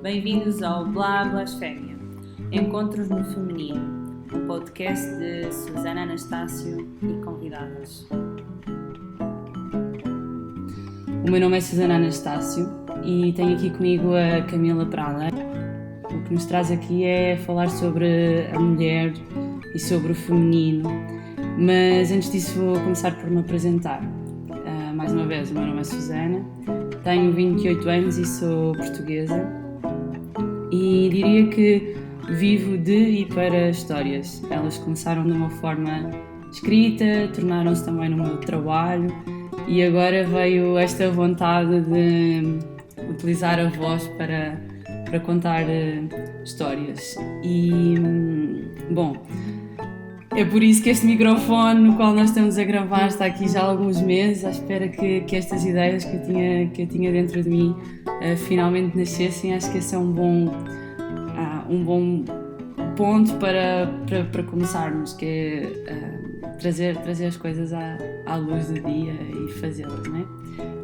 Bem-vindos ao Blá Blasfémia, Encontros no Feminino, um podcast de Susana Anastácio e convidadas. O meu nome é Susana Anastácio e tenho aqui comigo a Camila Prada. O que nos traz aqui é falar sobre a mulher e sobre o feminino, mas antes disso vou começar por me apresentar. Mais uma vez, o meu nome é Susana, tenho 28 anos e sou portuguesa e diria que vivo de e para histórias. Elas começaram de uma forma escrita, tornaram-se também no meu trabalho e agora veio esta vontade de utilizar a voz para contar histórias. E, bom, é por isso que este microfone no qual nós estamos a gravar está aqui já há alguns meses, à espera que estas ideias que eu tinha dentro de mim finalmente nascessem. Acho que esse é um bom ponto para começarmos, que é trazer as coisas à luz do dia e fazê-las, não é?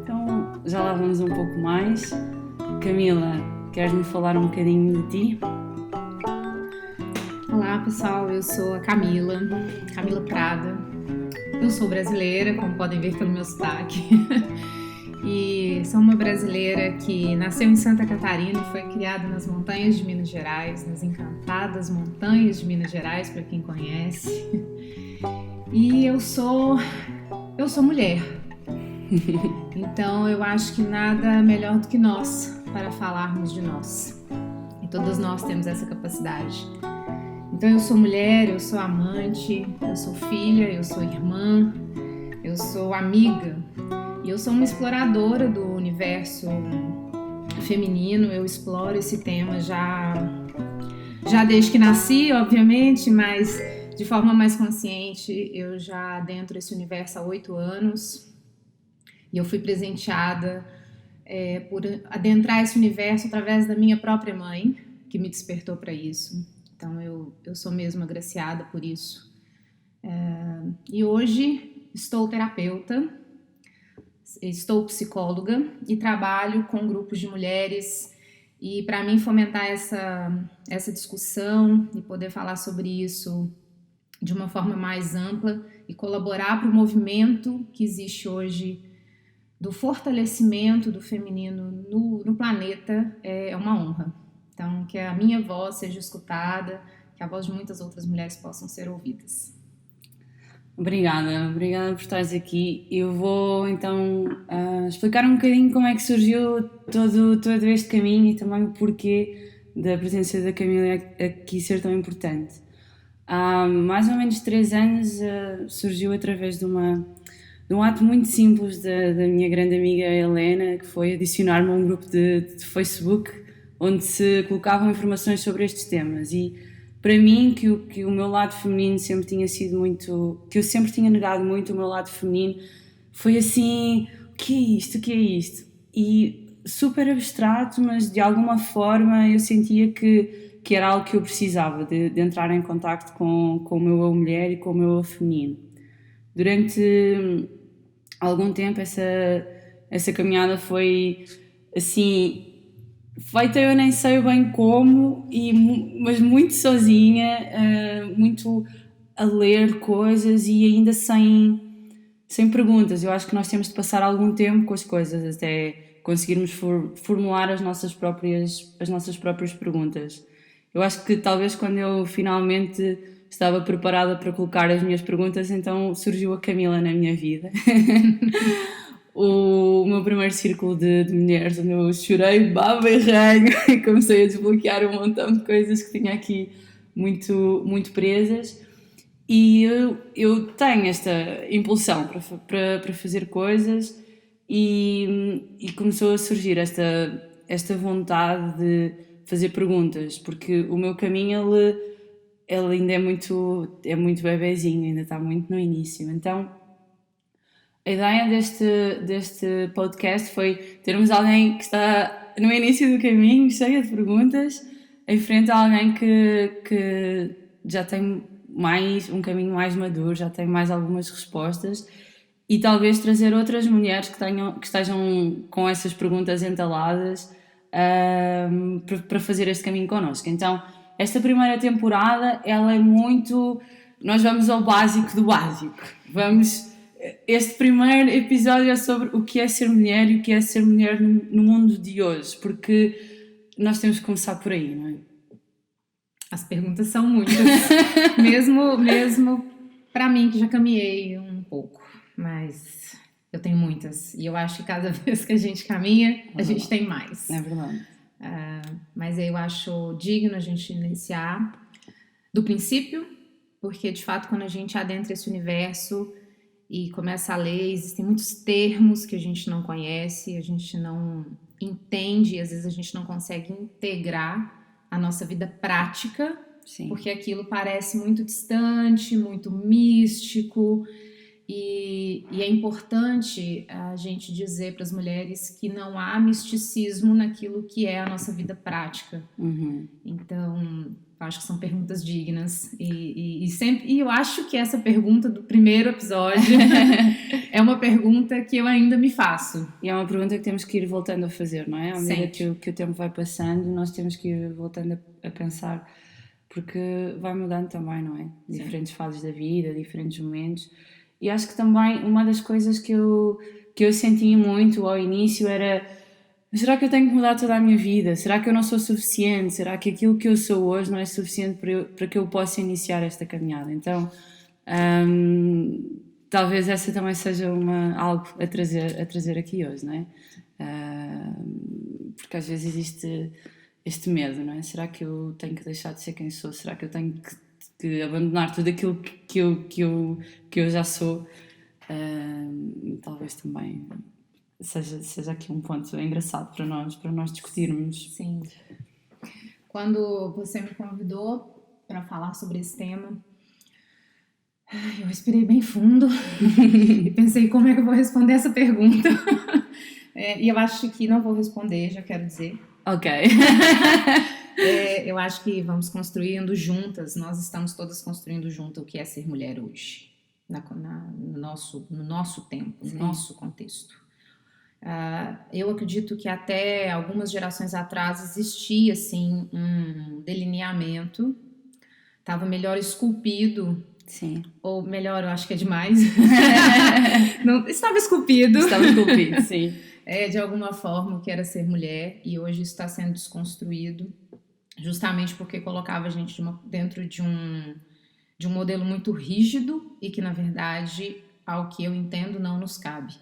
Então, já lá vamos um pouco mais. Camila, queres-me falar um bocadinho de ti? Olá pessoal, eu sou a Camila Prada. Eu sou brasileira, como podem ver pelo meu sotaque. E sou uma brasileira que nasceu em Santa Catarina e foi criada nas montanhas de Minas Gerais, nas encantadas montanhas de Minas Gerais, para quem conhece. E eu sou mulher. Então eu acho que nada melhor do que nós para falarmos de nós. E todas nós temos essa capacidade. Então eu sou mulher, eu sou amante, eu sou filha, eu sou irmã, eu sou amiga e eu sou uma exploradora do universo feminino. Eu exploro esse tema já desde que nasci, obviamente, mas de forma mais consciente. Eu já adentro esse universo há 8 anos e eu fui presenteada por adentrar esse universo através da minha própria mãe, que me despertou para isso. Então eu sou mesmo agraciada por isso. E hoje estou terapeuta, estou psicóloga e trabalho com grupos de mulheres. E para mim fomentar essa discussão e poder falar sobre isso de uma forma mais ampla e colaborar para o movimento que existe hoje do fortalecimento do feminino no planeta é uma honra. Então, que a minha voz seja escutada, que a voz de muitas outras mulheres possam ser ouvidas. Obrigada por estares aqui. Eu vou então explicar um bocadinho como é que surgiu todo este caminho e também o porquê da presença da Camila aqui ser tão importante. Há mais ou menos 3 anos surgiu através de um ato muito simples da minha grande amiga Helena, que foi adicionar-me a um grupo de Facebook onde se colocavam informações sobre estes temas. E para mim, que o meu lado feminino sempre tinha sido muito... que eu sempre tinha negado muito o meu lado feminino, foi assim, o que é isto? E super abstrato, mas de alguma forma eu sentia que era algo que eu precisava, de entrar em contacto com o meu eu mulher e com o meu eu feminino. Durante algum tempo essa caminhada foi assim... feita eu nem sei bem como, mas muito sozinha, muito a ler coisas e ainda sem perguntas. Eu acho que nós temos de passar algum tempo com as coisas até conseguirmos formular as nossas próprias perguntas. Eu acho que talvez quando eu finalmente estava preparada para colocar as minhas perguntas, então surgiu a Camila na minha vida. O meu primeiro círculo de mulheres, onde eu chorei, baba e ranho e comecei a desbloquear um montão de coisas que tinha aqui muito, muito presas. E eu tenho esta impulsão para fazer coisas e começou a surgir esta vontade de fazer perguntas, porque o meu caminho ele ainda é muito bebezinho, ainda está muito no início. Então a ideia deste podcast foi termos alguém que está no início do caminho, cheia de perguntas, em frente a alguém que já tem um caminho mais maduro, já tem mais algumas respostas, e talvez trazer outras mulheres que estejam com essas perguntas entaladas para fazer este caminho connosco. Então, esta primeira temporada, ela é muito... Nós vamos ao básico do básico. Este primeiro episódio é sobre o que é ser mulher e o que é ser mulher no mundo de hoje, porque nós temos que começar por aí, não é? As perguntas são muitas, mesmo para mim que já caminhei um pouco, mas eu tenho muitas e eu acho que cada vez que a gente caminha, a gente tem mais. É verdade. Mas eu acho digno a gente iniciar do princípio, porque de fato quando a gente adentra esse universo e começa a ler, existem muitos termos que a gente não conhece, a gente não entende, e às vezes a gente não consegue integrar a nossa vida prática, Sim. Porque aquilo parece muito distante, muito místico, e é importante a gente dizer para as mulheres que não há misticismo naquilo que é a nossa vida prática. Então, acho que são perguntas dignas e eu acho que essa pergunta do primeiro episódio é uma pergunta que eu ainda me faço. E é uma pergunta que temos que ir voltando a fazer, não é? À medida que o tempo vai passando, nós temos que ir voltando a pensar, porque vai mudando também, não é? Diferentes fases da vida, diferentes momentos. E acho que também uma das coisas que eu senti muito ao início era: será que eu tenho que mudar toda a minha vida? Será que eu não sou suficiente? Será que aquilo que eu sou hoje não é suficiente para que eu possa iniciar esta caminhada? Então, talvez essa também seja algo a trazer aqui hoje, não é? Porque às vezes existe este medo, não é? Será que eu tenho que deixar de ser quem sou? Será que eu tenho que abandonar tudo aquilo que eu já sou? Talvez também seja aqui um ponto engraçado para nós discutirmos. Sim. Quando você me convidou para falar sobre esse tema, eu respirei bem fundo e pensei como é que eu vou responder essa pergunta. E eu acho que não vou responder, já quero dizer. Ok. Eu acho que vamos construindo juntas, nós estamos todas construindo junto o que é ser mulher hoje, no nosso tempo, no nosso contexto. Eu acredito que até algumas gerações atrás existia assim um delineamento, estava melhor esculpido. Sim. Ou melhor, eu acho que é demais. Não, estava esculpido. Estava esculpido, sim. De alguma forma, o que era ser mulher, e hoje isso está sendo desconstruído, justamente porque colocava a gente dentro de um modelo muito rígido e que, na verdade, ao que eu entendo, não nos cabe.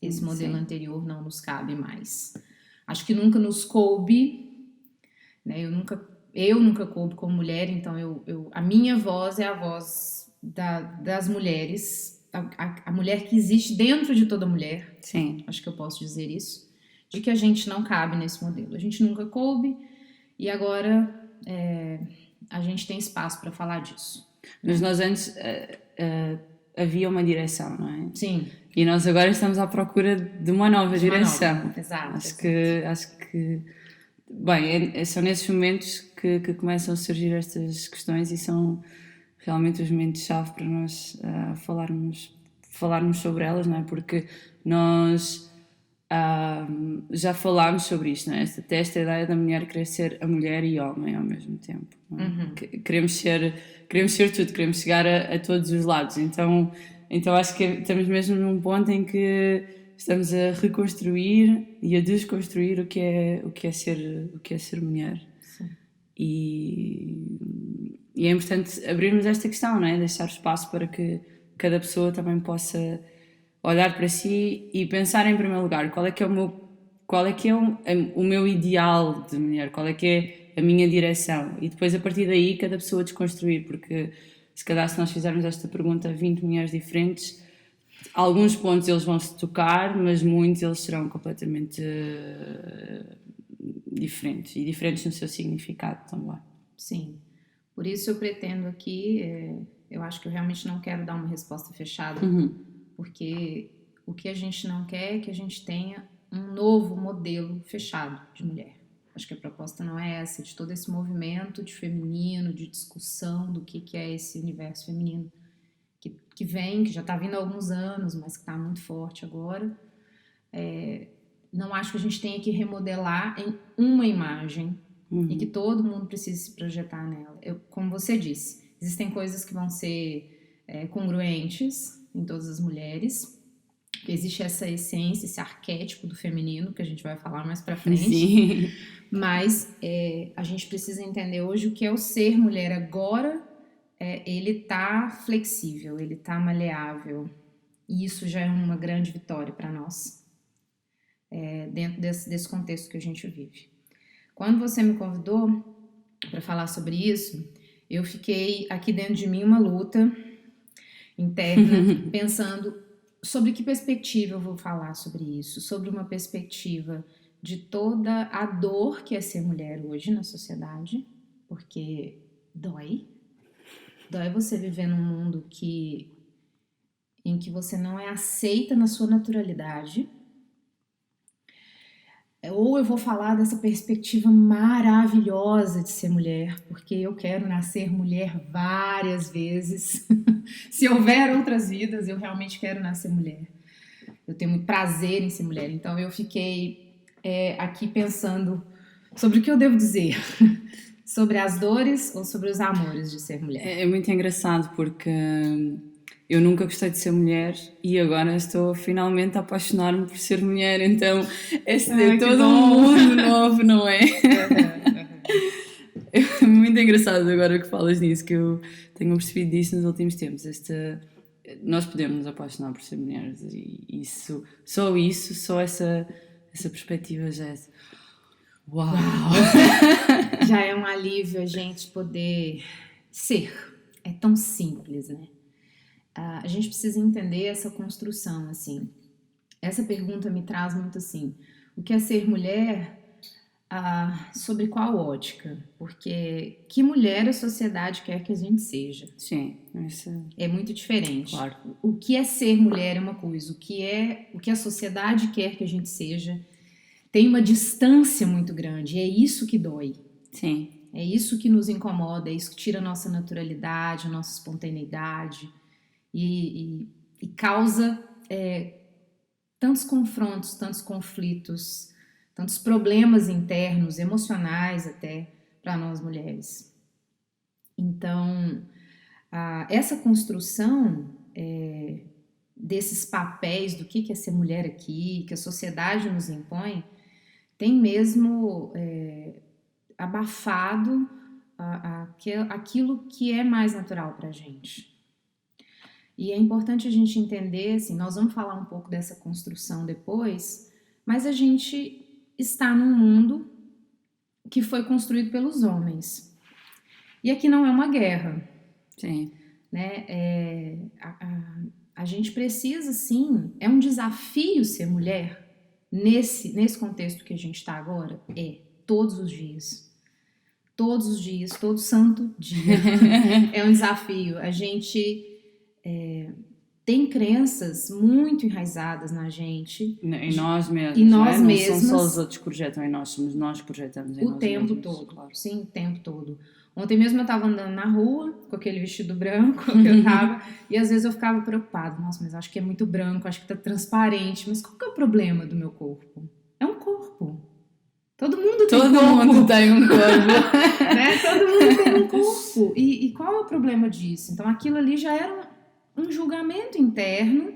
Esse modelo anterior não nos cabe mais. Acho que nunca nos coube, né? Eu nunca coube como mulher, então a minha voz é a voz das mulheres, a mulher que existe dentro de toda mulher. Sim. Acho que eu posso dizer isso, de que a gente não cabe nesse modelo. A gente nunca coube e agora a gente tem espaço para falar disso. Mas nós antes havia uma direção, não é? Sim. E nós agora estamos à procura de uma nova direção. Exato. Acho que bem, são nesses momentos que começam a surgir estas questões e são realmente os momentos-chave para nós falarmos sobre elas, não é? Porque nós já falámos sobre isto, não é? Até esta ideia da mulher querer ser a mulher e homem ao mesmo tempo. Não é? Queremos ser tudo, queremos chegar a todos os lados. Então acho que estamos mesmo num ponto em que estamos a reconstruir e a desconstruir o que é ser mulher. Sim. E é importante abrirmos esta questão, não é? Deixar espaço para que cada pessoa também possa olhar para si e pensar em primeiro lugar qual é que é o meu ideal de mulher, qual é que é a minha direção, e depois a partir daí cada pessoa desconstruir, porque se calhar se nós fizermos esta pergunta a 20 mulheres diferentes, alguns pontos eles vão se tocar, mas muitos eles serão completamente diferentes, e diferentes no seu significado também. Sim, por isso eu pretendo aqui, eu acho que eu realmente não quero dar uma resposta fechada, porque o que a gente não quer é que a gente tenha um novo modelo fechado de mulher. Acho que a proposta não é essa, de todo esse movimento de feminino, de discussão do que é esse universo feminino que já está vindo há alguns anos, mas que está muito forte agora. não acho que a gente tenha que remodelar em uma imagem e que todo mundo precise se projetar nela. Como você disse, existem coisas que vão ser congruentes em todas as mulheres. Existe essa essência, esse arquétipo do feminino que a gente vai falar mais pra frente. Sim. Mas a gente precisa entender hoje o que é o ser mulher agora. Ele tá flexível, ele tá maleável. E isso já é uma grande vitória para nós, dentro desse contexto que a gente vive. Quando você me convidou para falar sobre isso, eu fiquei aqui dentro de mim uma luta interna, pensando sobre que perspectiva eu vou falar sobre isso, sobre uma perspectiva de toda a dor que é ser mulher hoje na sociedade, porque dói você viver num mundo em que você não é aceita na sua naturalidade. Ou eu vou falar dessa perspectiva maravilhosa de ser mulher, porque eu quero nascer mulher várias vezes. Se houver outras vidas, eu realmente quero nascer mulher. Eu tenho muito prazer em ser mulher. Então eu fiquei aqui pensando sobre o que eu devo dizer. Sobre as dores ou sobre os amores de ser mulher. É muito engraçado porque eu nunca gostei de ser mulher e agora estou finalmente a apaixonar-me por ser mulher, então é todo um mundo novo, não é? É muito engraçado agora que falas nisso, que eu tenho percebido disso nos últimos tempos. Nós podemos nos apaixonar por ser mulheres e só essa perspectiva já é... Uau! Já é um alívio a gente poder ser. É tão simples, né? A gente precisa entender essa construção, assim. Essa pergunta me traz muito assim, o que é ser mulher, sobre qual ótica? Porque que mulher a sociedade quer que a gente seja? Sim, é muito diferente. Claro. O que é ser mulher é uma coisa, o que a sociedade quer que a gente seja tem uma distância muito grande, e é isso que dói. Sim. É isso que nos incomoda, é isso que tira a nossa naturalidade, a nossa espontaneidade e causa tantos confrontos, tantos conflitos, tantos problemas internos, emocionais até, para nós mulheres. Então, essa construção desses papéis do que é ser mulher aqui, que a sociedade nos impõe, tem mesmo abafado aquilo que é mais natural para a gente. E é importante a gente entender, assim, nós vamos falar um pouco dessa construção depois, mas a gente está num mundo que foi construído pelos homens. E aqui não é uma guerra. Sim. Né? A gente precisa, sim, é um desafio ser mulher nesse contexto que a gente está agora, todos os dias, todo santo dia, é um desafio. A gente tem crenças muito enraizadas na gente. Em nós mesmos. E nós mesmos. Não são só os outros que projetam em nós, somos nós que projetamos em nós. O tempo todo, claro. Sim, o tempo todo. Ontem mesmo eu estava andando na rua com aquele vestido branco que eu tava e às vezes eu ficava preocupada. Nossa, mas acho que é muito branco, acho que tá transparente. Mas qual que é o problema do meu corpo? É um corpo. Todo mundo tem um corpo. Todo mundo tem um corpo. Né? Todo mundo tem um corpo. E qual é o problema disso? Então aquilo ali já era um julgamento interno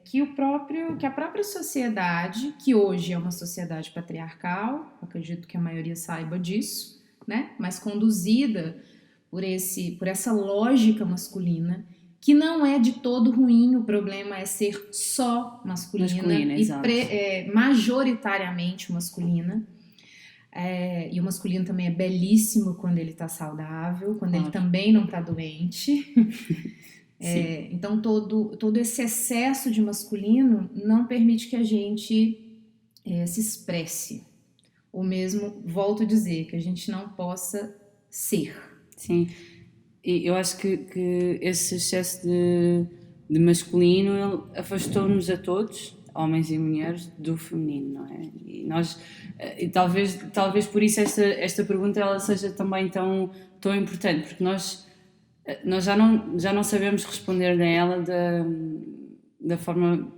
que a própria sociedade, que hoje é uma sociedade patriarcal, acredito que a maioria saiba disso, né? Mas conduzida por essa lógica masculina, que não é de todo ruim. O problema é ser só masculina e majoritariamente masculina. E o masculino também é belíssimo quando ele está saudável, quando ele também não está doente. Então todo esse excesso de masculino não permite que a gente se expresse. Ou mesmo, volto a dizer, que a gente não possa ser. Sim, e eu acho que esse excesso de masculino ele afastou-nos a todos, homens e mulheres, do feminino, não é? E nós, e talvez por isso esta pergunta ela seja também tão importante, porque nós já não sabemos responder a ela da forma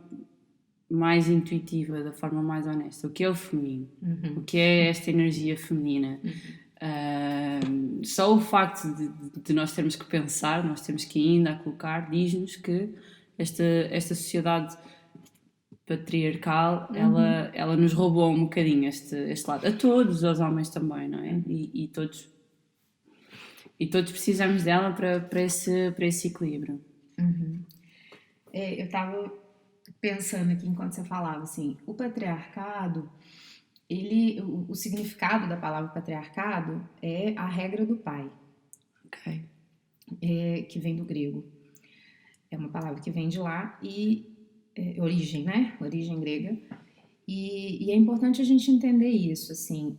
mais intuitiva, da forma mais honesta. O que é o feminino? O que é esta energia feminina? Só o facto de nós termos que pensar, nós temos que ainda a colocar, diz-nos que esta sociedade patriarcal, ela nos roubou um bocadinho este lado. A todos, aos homens também, não é? E todos precisamos dela para esse equilíbrio. Eu estava pensando aqui enquanto você falava, assim, o patriarcado, o significado da palavra patriarcado é a regra do pai, que vem do grego. É uma palavra que vem de lá e origem, né? Origem grega. E é importante a gente entender isso, assim,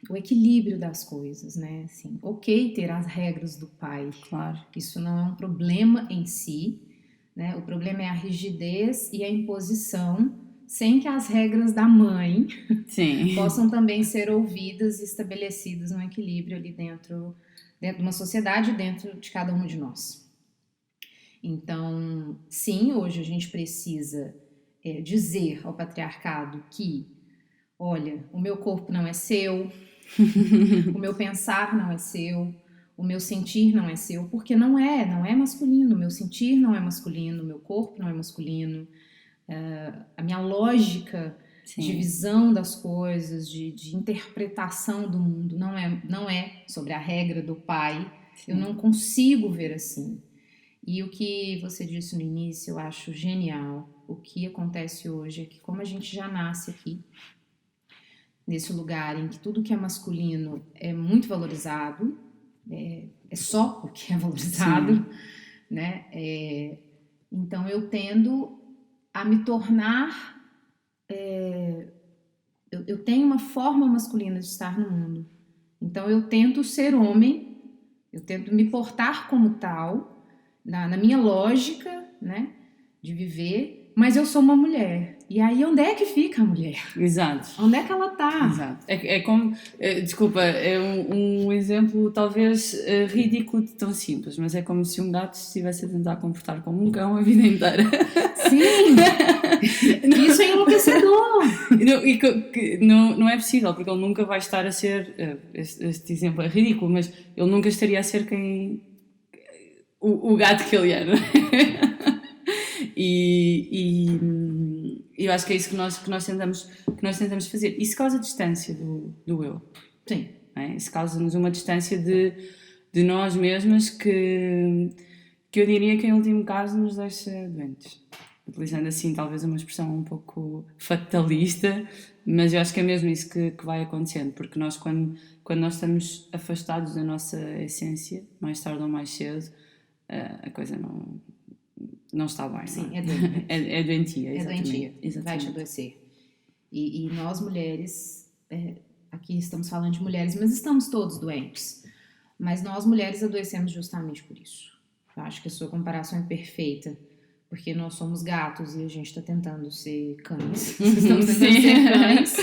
o equilíbrio das coisas, né? Assim, ok ter as regras do pai, claro. Isso não é um problema em si, né? O problema é a rigidez e a imposição, sem que as regras da mãe possam também ser ouvidas e estabelecidas no equilíbrio ali dentro de uma sociedade, dentro de cada um de nós. Então, sim, hoje a gente precisa dizer ao patriarcado que, olha, o meu corpo não é seu, o meu pensar não é seu, o meu sentir não é seu, porque não é masculino, o meu sentir não é masculino, o meu corpo não é masculino, a minha lógica de visão das coisas, de interpretação do mundo não é sobre a regra do pai, eu não consigo ver assim. E o que você disse no início, eu acho genial. O que acontece hoje é que, como a gente já nasce aqui, nesse lugar em que tudo que é masculino é muito valorizado, é só o que é valorizado, né? Então eu tendo a me tornar... eu tenho uma forma masculina de estar no mundo. Então eu tento ser homem, eu tento me portar como tal, na minha lógica, né, de viver, mas eu sou uma mulher. E aí, onde é que fica a mulher? Exato. Onde é que ela está? Exato. É como... desculpa, é um exemplo talvez ridículo de tão simples, mas é como se um gato estivesse a tentar comportar como um cão a vida inteira. Sim! Isso é enlouquecedor! Não é possível, porque ele nunca vai estar a ser... Este exemplo é ridículo, mas ele nunca estaria a ser quem... O gato que ele era. E eu acho que é isso que nós tentamos fazer. Isso causa distância do eu. Sim. É? Isso causa-nos uma distância de nós mesmas que eu diria que em último caso nos deixa doentes. Utilizando assim talvez uma expressão um pouco fatalista, mas eu acho que é mesmo isso que vai acontecendo, porque nós quando nós estamos afastados da nossa essência, mais tarde ou mais cedo, a coisa não está bem. Sim, não? É doentia. É doentia, exatamente. Vai te adoecer. E nós mulheres, aqui estamos falando de mulheres, mas estamos todos doentes. Mas nós mulheres adoecemos justamente por isso. Eu acho que a sua comparação é perfeita, porque nós somos gatos e a gente está tentando ser cães. Estamos tentando ser cães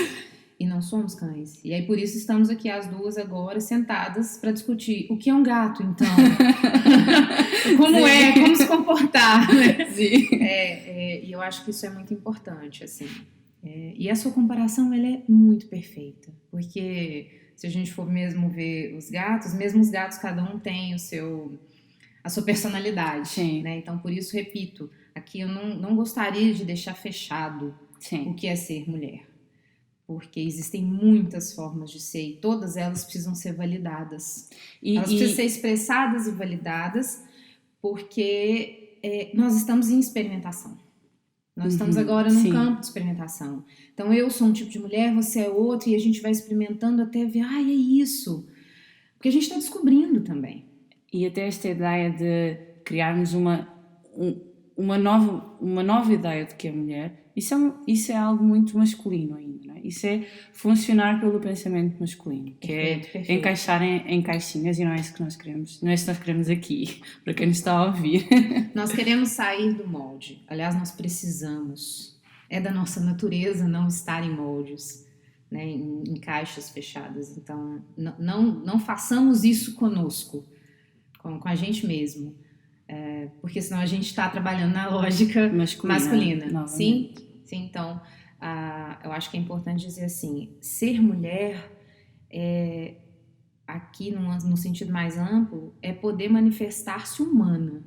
e não somos cães. E aí por isso estamos aqui as duas agora sentadas para discutir o que é um gato, então. Como se comportar, né? Sim. E eu acho que isso é muito importante, assim. E a sua comparação, ela é muito perfeita, porque se a gente for mesmo ver os gatos, mesmo os gatos, cada um tem a sua personalidade, né? Então, por isso, repito, aqui eu não gostaria de deixar fechado o que é ser mulher, porque existem muitas formas de ser e todas elas precisam ser validadas. Elas precisam ser expressadas e validadas, porque nós estamos em experimentação. Nós estamos agora num campo de experimentação. Então, eu sou um tipo de mulher, você é outro, e a gente vai experimentando até ver, é isso. Porque a gente está descobrindo também. E até esta ideia de criarmos uma nova ideia de que é mulher, isso é algo muito masculino ainda, não é? Isso é funcionar pelo pensamento masculino, que perfeito. Encaixar em caixinhas, e não é isso que nós queremos. Não é isso que nós queremos aqui, para quem nos está a ouvir. Nós queremos sair do molde. Aliás, nós precisamos. É da nossa natureza não estar em moldes, né? Em caixas fechadas. Então, não façamos isso conosco, com a gente mesmo. Porque senão a gente está trabalhando na lógica masculina. Sim, então, eu acho que é importante dizer assim, ser mulher, aqui no sentido mais amplo, é poder manifestar-se humana,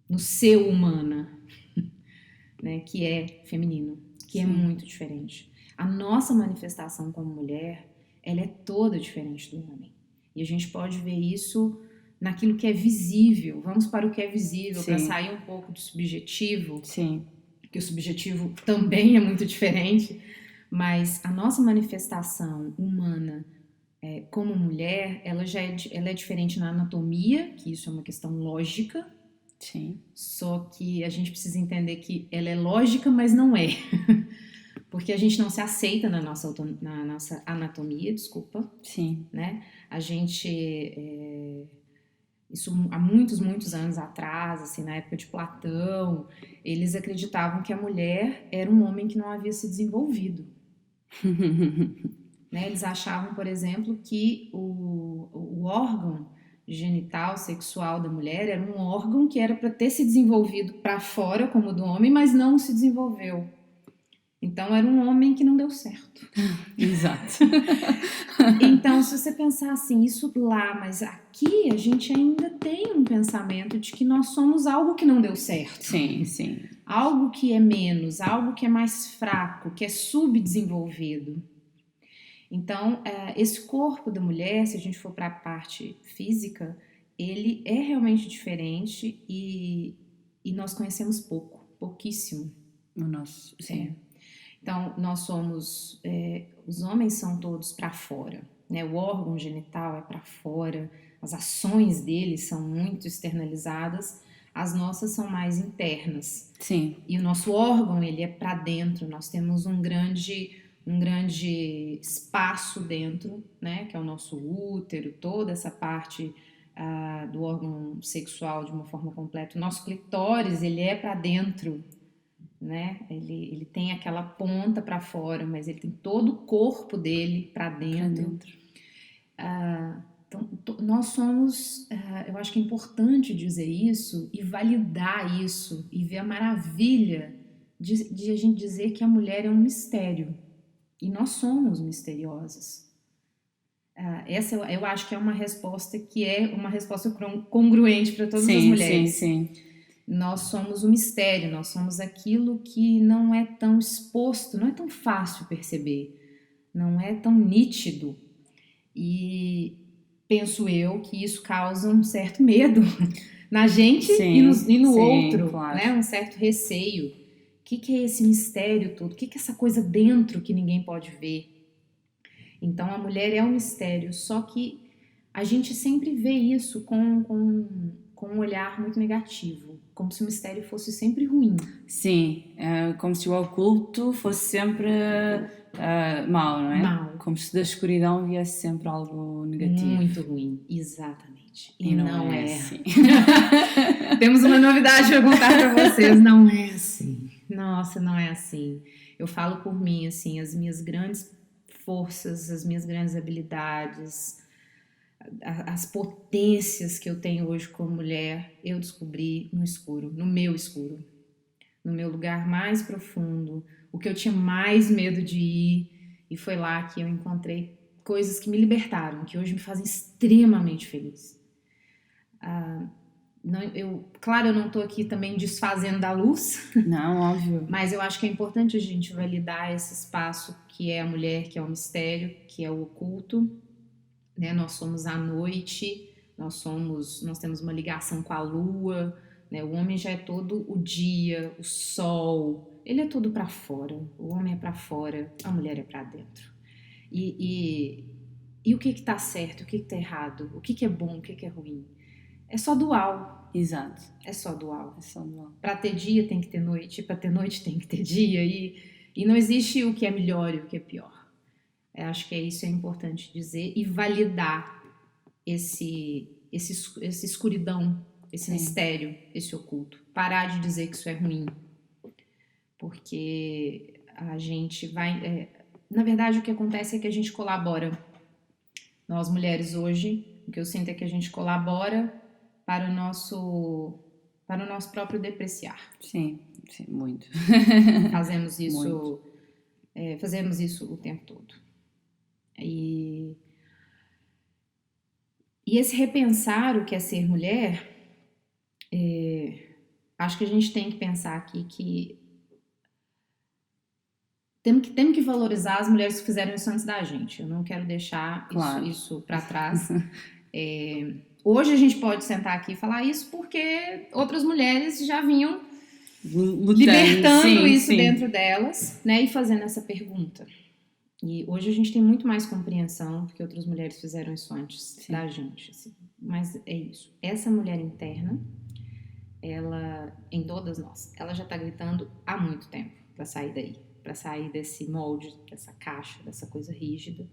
no ser humana, né, que é feminino, que é Sim. muito diferente. A nossa manifestação como mulher, ela é toda diferente do homem. E a gente pode ver isso naquilo que é visível. Vamos para o que é visível, para Sim. sair um pouco do subjetivo, Sim. que o subjetivo também é muito diferente, mas a nossa manifestação humana como mulher, ela é diferente na anatomia, que isso é uma questão lógica, Sim. só que a gente precisa entender que ela é lógica, mas não é. Porque a gente não se aceita na nossa anatomia, desculpa. Sim. Né? A gente, isso há muitos, muitos anos atrás, assim, na época de Platão, eles acreditavam que a mulher era um homem que não havia se desenvolvido. Né? Eles achavam, por exemplo, que o órgão genital, sexual da mulher era um órgão que era para ter se desenvolvido para fora, como o do homem, mas não se desenvolveu. Então era um homem que não deu certo. Exato. Então, se você pensar assim, isso lá, mas aqui a gente ainda tem um pensamento de que nós somos algo que não deu certo. Sim, sim. Algo que é menos, algo que é mais fraco, que é subdesenvolvido. Então, esse corpo da mulher, se a gente for para a parte física, ele é realmente diferente e nós conhecemos pouquíssimo. O nosso, sim. Então, nós somos, os homens são todos para fora, né? O órgão genital é para fora, as ações deles são muito externalizadas, as nossas são mais internas. Sim. E o nosso órgão, ele é para dentro, nós temos um grande espaço dentro, né, que é o nosso útero, toda essa parte do órgão sexual de uma forma completa. O nosso clitóris, ele é para dentro, né? Ele tem aquela ponta para fora, mas ele tem todo o corpo dele para dentro. Então, nós somos, eu acho que é importante dizer isso e validar isso e ver a maravilha de a gente dizer que a mulher é um mistério. E nós somos misteriosas. Essa eu acho que é uma resposta que é uma resposta congruente para todas as mulheres. Sim. Nós somos o mistério, nós somos aquilo que não é tão exposto, não é tão fácil perceber, não é tão nítido. E penso eu que isso causa um certo medo na gente e no outro, claro. Né? Um certo receio. O que é esse mistério todo? O que é essa coisa dentro que ninguém pode ver? Então a mulher é um mistério, só que a gente sempre vê isso com um olhar muito negativo, como se o mistério fosse sempre ruim. Sim, como se o oculto fosse sempre mau, não é? Mau. Como se da escuridão viesse sempre algo negativo. Muito ruim, exatamente. E não é assim. Temos uma novidade para contar para vocês, não é assim. Nossa, não é assim. Eu falo por mim, assim, as minhas grandes forças, as minhas grandes habilidades, as potências que eu tenho hoje como mulher, eu descobri no escuro, no meu lugar mais profundo, o que eu tinha mais medo de ir, e foi lá que eu encontrei coisas que me libertaram, que hoje me fazem extremamente feliz. Claro, eu não estou aqui também desfazendo da luz. Não, óbvio. Mas eu acho que é importante a gente validar esse espaço que é a mulher, que é o mistério, que é o oculto. Né? Nós somos a noite, nós temos uma ligação com a lua. Né? O homem já é todo o dia, o sol. Ele é todo para fora. O homem é para fora, a mulher é para dentro. E o que está certo, o que está errado, o que é bom, o que é ruim? É só dual. Exato. É só dual. Para ter dia tem que ter noite, para ter noite tem que ter dia. E não existe o que é melhor e o que é pior. Eu acho que isso é importante dizer e validar esse escuridão, esse mistério, esse oculto. Parar de dizer que isso é ruim. Porque a gente vai... na verdade, o que acontece é que a gente colabora. Nós mulheres hoje, o que eu sinto é que a gente colabora para para o nosso próprio depreciar. Sim, muito. Fazemos Muito. fazemos isso o tempo todo. E esse repensar o que é ser mulher, acho que a gente tem que pensar aqui que temos que valorizar as mulheres que fizeram isso antes da gente. Eu não quero deixar Claro. isso para trás. Hoje a gente pode sentar aqui e falar isso porque outras mulheres já vinham Lutando, libertando isso sim. dentro delas, né, e fazendo essa pergunta. E hoje a gente tem muito mais compreensão porque outras mulheres fizeram isso antes da gente. Assim. Mas é isso. Essa mulher interna, ela, em todas nós, ela já está gritando há muito tempo para sair daí, para sair desse molde, dessa caixa, dessa coisa rígida.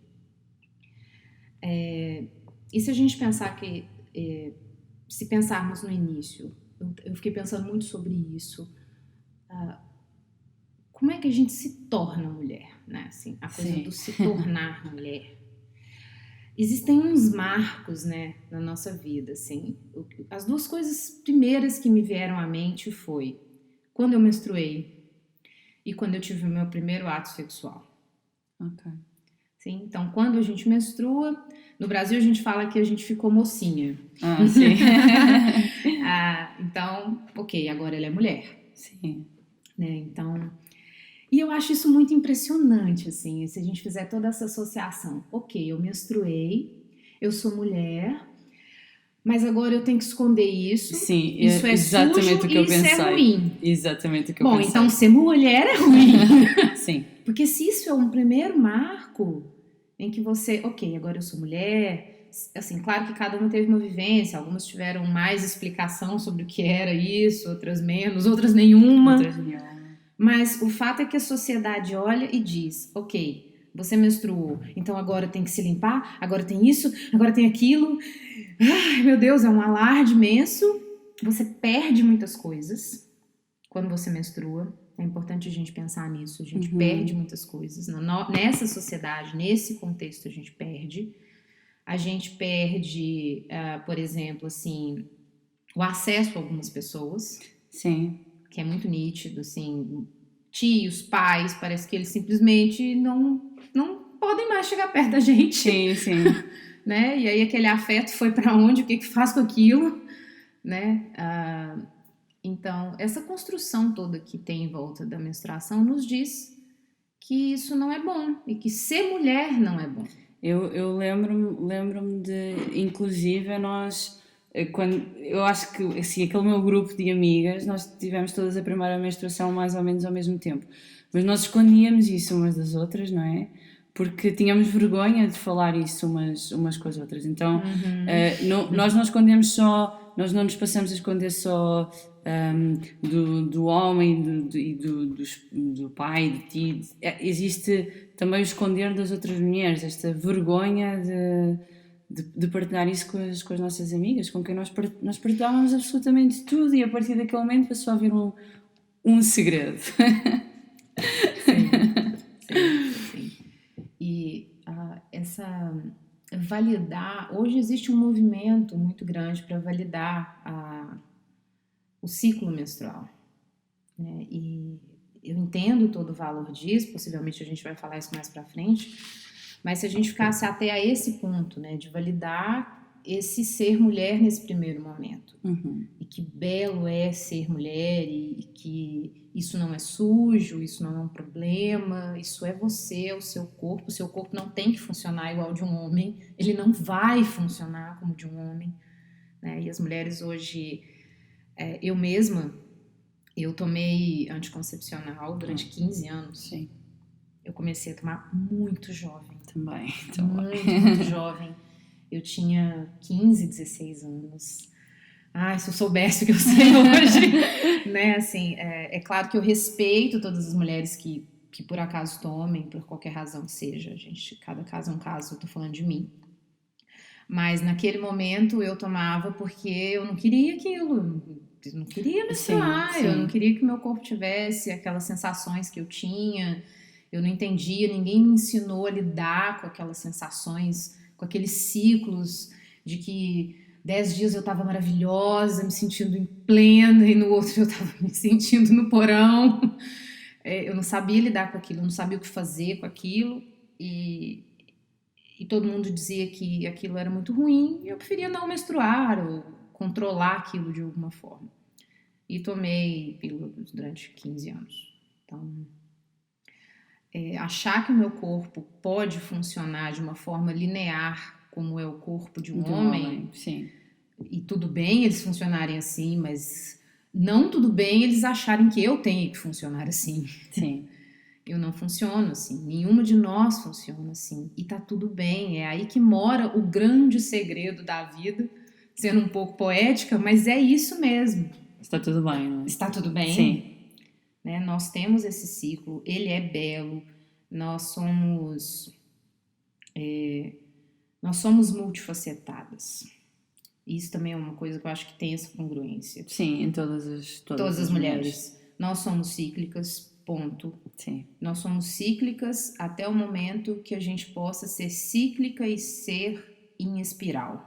E se a gente pensar que, se pensarmos no início, eu fiquei pensando muito sobre isso, como é que a gente se torna mulher, né? Assim, a coisa do se tornar mulher. Existem uns marcos, né, na nossa vida, assim. As duas coisas primeiras que me vieram à mente foi quando eu menstruei e quando eu tive o meu primeiro ato sexual. Ok. Sim, então, quando a gente menstrua, no Brasil a gente fala que a gente ficou mocinha. Sim. Então, ok, agora ela é mulher. Sim. Né, então... E eu acho isso muito impressionante, assim, se a gente fizer toda essa associação. Ok, eu menstruei, eu sou mulher, mas agora eu tenho que esconder isso. Sim, isso é exatamente sujo o que eu e isso pensei. é ruim. Exatamente o que eu pensei. Bom, então ser mulher é ruim. Sim. Porque se isso é um primeiro marco em que você, ok, agora eu sou mulher, assim, claro que cada uma teve uma vivência, algumas tiveram mais explicação sobre o que era isso, outras menos, outras nenhuma. Mas o fato é que a sociedade olha e diz, ok, você menstruou, então agora tem que se limpar, agora tem isso, agora tem aquilo. Ai, meu Deus, é um alarde imenso. Você perde muitas coisas quando você menstrua. É importante a gente pensar nisso. A gente perde muitas coisas. Nessa sociedade, nesse contexto, a gente perde. A gente perde, por exemplo, assim, o acesso a algumas pessoas. Sim. Que é muito nítido, assim, tios, pais, parece que eles simplesmente não podem mais chegar perto da gente. Sim. Né? E aí aquele afeto foi para onde? O que faz com aquilo? Né? Então, essa construção toda que tem em volta da menstruação nos diz que isso não é bom e que ser mulher não é bom. Eu lembro-me de, inclusive, nós... eu acho que assim, aquele meu grupo de amigas, nós tivemos todas a primeira menstruação mais ou menos ao mesmo tempo, mas nós escondíamos isso umas das outras, não é? Porque tínhamos vergonha de falar isso umas com as outras, então nós não escondemos só, nós não nos passamos a esconder só do homem e do pai, de ti. Existe também o esconder das outras mulheres, esta vergonha de partilhar isso com as nossas amigas, com quem nós partilhávamos absolutamente tudo, e a partir daquele momento passou a haver um segredo. Sim. E validar, hoje existe um movimento muito grande para validar o ciclo menstrual, né? E eu entendo todo o valor disso, possivelmente a gente vai falar isso mais para frente. Mas se a gente ficasse até a esse ponto, né, de validar esse ser mulher nesse primeiro momento, e que belo é ser mulher, e que isso não é sujo, isso não é um problema, isso é você, é o seu corpo não tem que funcionar igual de um homem, ele não vai funcionar como de um homem, né? E as mulheres hoje, eu mesma, eu tomei anticoncepcional durante 15 anos. Sim. Eu comecei a tomar muito jovem. Também. Muito jovem. Eu tinha 15, 16 anos. Ai, se eu soubesse o que eu sei hoje. Né, assim, é claro que eu respeito todas as mulheres que por acaso tomem, por qualquer razão que seja. Cada caso é um caso, eu tô falando de mim. Mas naquele momento eu tomava porque eu não queria aquilo. Eu não queria menstruar. Sim. Eu não queria que meu corpo tivesse aquelas sensações que eu tinha. Eu não entendia, ninguém me ensinou a lidar com aquelas sensações, com aqueles ciclos de que 10 dias eu estava maravilhosa, me sentindo em plena, e no outro eu estava me sentindo no porão. Eu não sabia lidar com aquilo, eu não sabia o que fazer com aquilo, e todo mundo dizia que aquilo era muito ruim, e eu preferia não menstruar ou controlar aquilo de alguma forma. E tomei pílulas durante 15 anos. Então, achar que o meu corpo pode funcionar de uma forma linear, como é o corpo de um homem, sim. E tudo bem eles funcionarem assim, mas não tudo bem eles acharem que eu tenho que funcionar assim. Sim. Eu não funciono assim, nenhuma de nós funciona assim, e tá tudo bem, é aí que mora o grande segredo da vida, sendo um pouco poética, mas é isso mesmo. Está tudo bem, não é? Está tudo bem? Sim. Né? Nós temos esse ciclo, ele é belo, nós somos multifacetadas. Isso também é uma coisa que eu acho que tem essa congruência. Sim, em todas as mulheres. Nós somos cíclicas, ponto. Sim. Nós somos cíclicas até o momento que a gente possa ser cíclica e ser em espiral.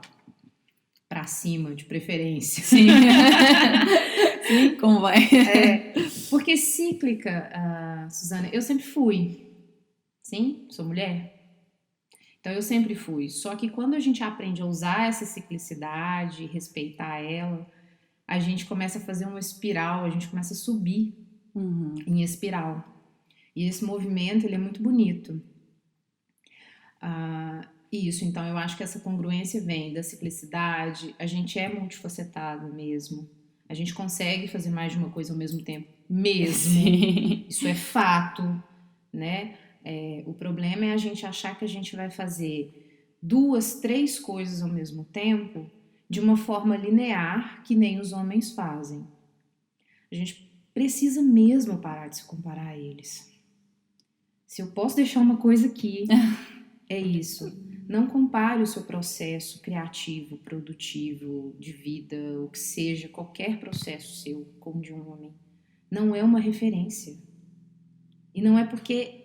Pra cima, de preferência. Sim. Sim, como vai? Porque cíclica, Suzana, eu sempre fui. Sim, sou mulher. Então eu sempre fui. Só que quando a gente aprende a usar essa ciclicidade, respeitar ela, a gente começa a fazer uma espiral, a gente começa a subir em espiral. E esse movimento, ele é muito bonito. Isso, então eu acho que essa congruência vem da ciclicidade, a gente é multifacetado mesmo. A gente consegue fazer mais de uma coisa ao mesmo tempo, mesmo. Sim. Isso é fato, né? O problema é a gente achar que a gente vai fazer 2, 3 coisas ao mesmo tempo de uma forma linear que nem os homens fazem. A gente precisa mesmo parar de se comparar a eles. Se eu posso deixar uma coisa aqui, é isso. Não compare o seu processo criativo, produtivo, de vida, o que seja, qualquer processo seu com o de um homem. Não é uma referência. E não é porque